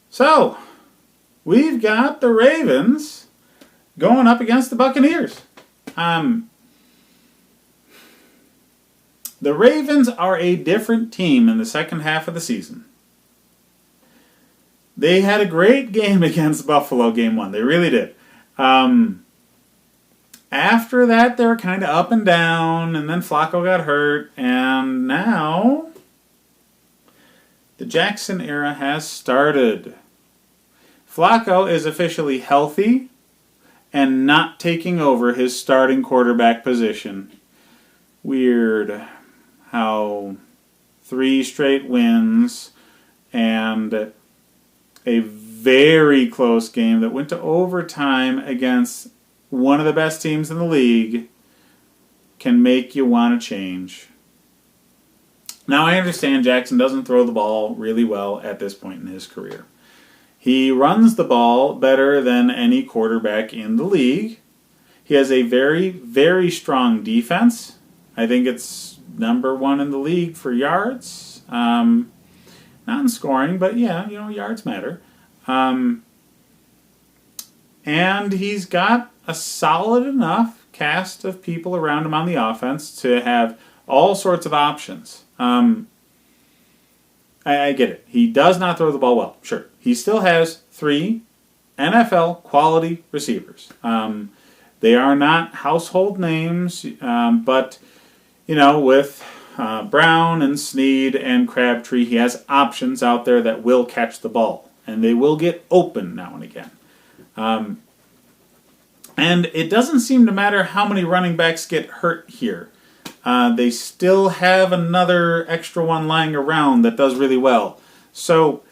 So, we've got the Ravens going up against the Buccaneers. The Ravens are a different team in the second half of the season. They had a great game against Buffalo game one. They really did. After that, they were kind of up and down, and then Flacco got hurt, and now the Jackson era has started. Flacco is officially healthy and not taking over his starting quarterback position. Weird how 3 straight wins and a very close game that went to overtime against one of the best teams in the league can make you want to change. Now, I understand Jackson doesn't throw the ball really well at this point in his career. He runs the ball better than any quarterback in the league. He has a very, very strong defense. I think it's number 1 in the league for yards. Not in scoring, but yeah, yards matter. And he's got a solid enough cast of people around him on the offense to have all sorts of options. I get it. He does not throw the ball well. Sure. He still has 3 NFL quality receivers. They are not household names, but, with Brown and Snead and Crabtree, he has options out there that will catch the ball, and they will get open now and again. And it doesn't seem to matter how many running backs get hurt here. They still have another extra one lying around that does really well. So,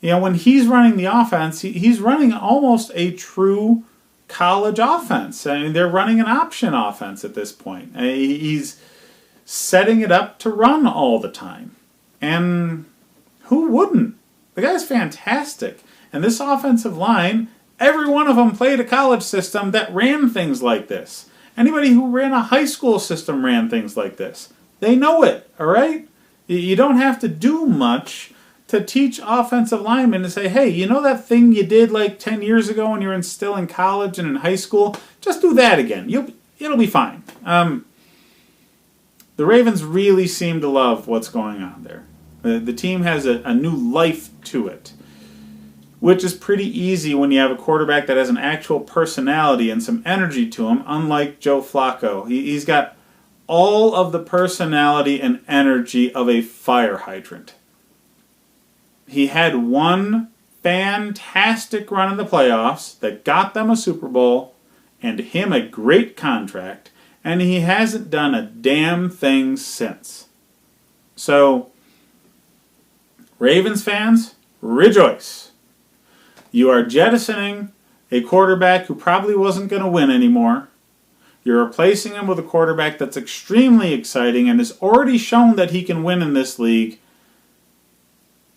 when he's running the offense, he's running almost a true college offense. I mean, they're running an option offense at this point. He's setting it up to run all the time. And who wouldn't? The guy's fantastic. And this offensive line, every one of them played a college system that ran things like this. Anybody who ran a high school system ran things like this. They know it, all right? You don't have to do much to teach offensive linemen to say, hey, you know that thing you did like 10 years ago when you were still in college and in high school? Just do that again. It'll be fine. The Ravens really seem to love what's going on there. The team has a new life to it, which is pretty easy when you have a quarterback that has an actual personality and some energy to him, unlike Joe Flacco. He's got all of the personality and energy of a fire hydrant. He had one fantastic run in the playoffs that got them a Super Bowl and him a great contract, and he hasn't done a damn thing since. So, Ravens fans, rejoice. You are jettisoning a quarterback who probably wasn't going to win anymore. You're replacing him with a quarterback that's extremely exciting and has already shown that he can win in this league.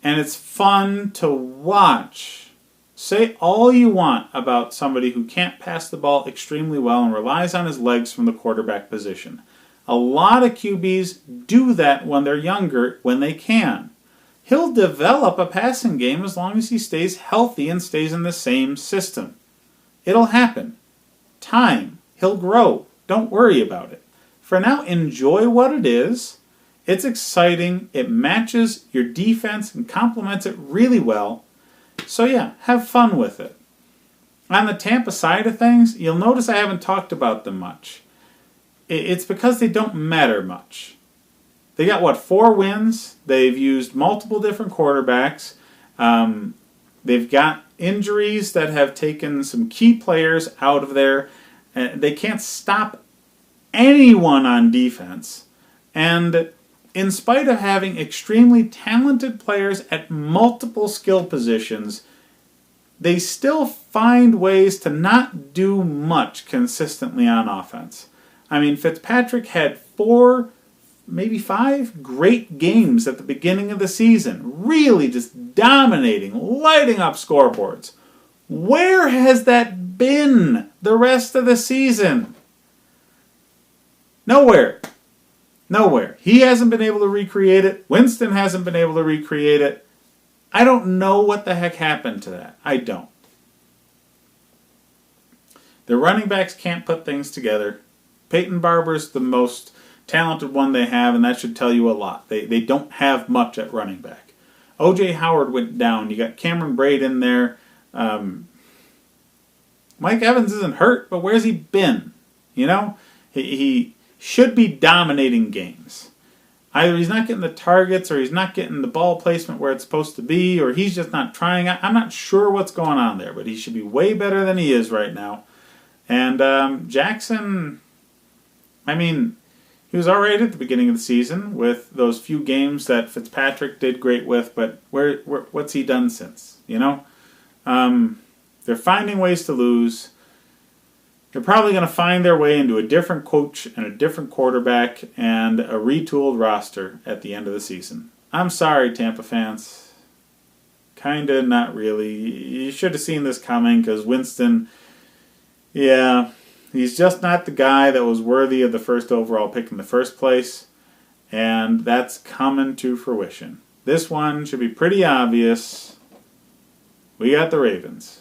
And it's fun to watch. Say all you want about somebody who can't pass the ball extremely well and relies on his legs from the quarterback position. A lot of QBs do that when they're younger, when they can. He'll develop a passing game as long as he stays healthy and stays in the same system. It'll happen. Time. He'll grow. Don't worry about it. For now, enjoy what it is. It's exciting. It matches your defense and complements it really well. So yeah, have fun with it. On the Tampa side of things, you'll notice I haven't talked about them much. It's because they don't matter much. They got, 4 wins? They've used multiple different quarterbacks. They've got injuries that have taken some key players out of there. They can't stop anyone on defense. And in spite of having extremely talented players at multiple skill positions, they still find ways to not do much consistently on offense. I mean, Fitzpatrick had 4, maybe 5 great games at the beginning of the season. Really just dominating, lighting up scoreboards. Where has that been the rest of the season? Nowhere. Nowhere. He hasn't been able to recreate it. Winston hasn't been able to recreate it. I don't know what the heck happened to that. I don't. The running backs can't put things together. Peyton Barber's the most talented one they have, and that should tell you a lot. They don't have much at running back. O.J. Howard went down. You got Cameron Braid in there. Mike Evans isn't hurt, but where's he been? You know? He should be dominating games. Either he's not getting the targets, or he's not getting the ball placement where it's supposed to be, or he's just not trying. I'm not sure what's going on there, but he should be way better than he is right now. And Jackson, I mean, he was all right at the beginning of the season with those few games that Fitzpatrick did great with, but what's he done since? You know? They're finding ways to lose. They're probably going to find their way into a different coach and a different quarterback and a retooled roster at the end of the season. I'm sorry, Tampa fans. Kinda, not really. You should have seen this coming because Winston, yeah, he's just not the guy that was worthy of the first overall pick in the first place, and that's coming to fruition. This one should be pretty obvious. We got the Ravens.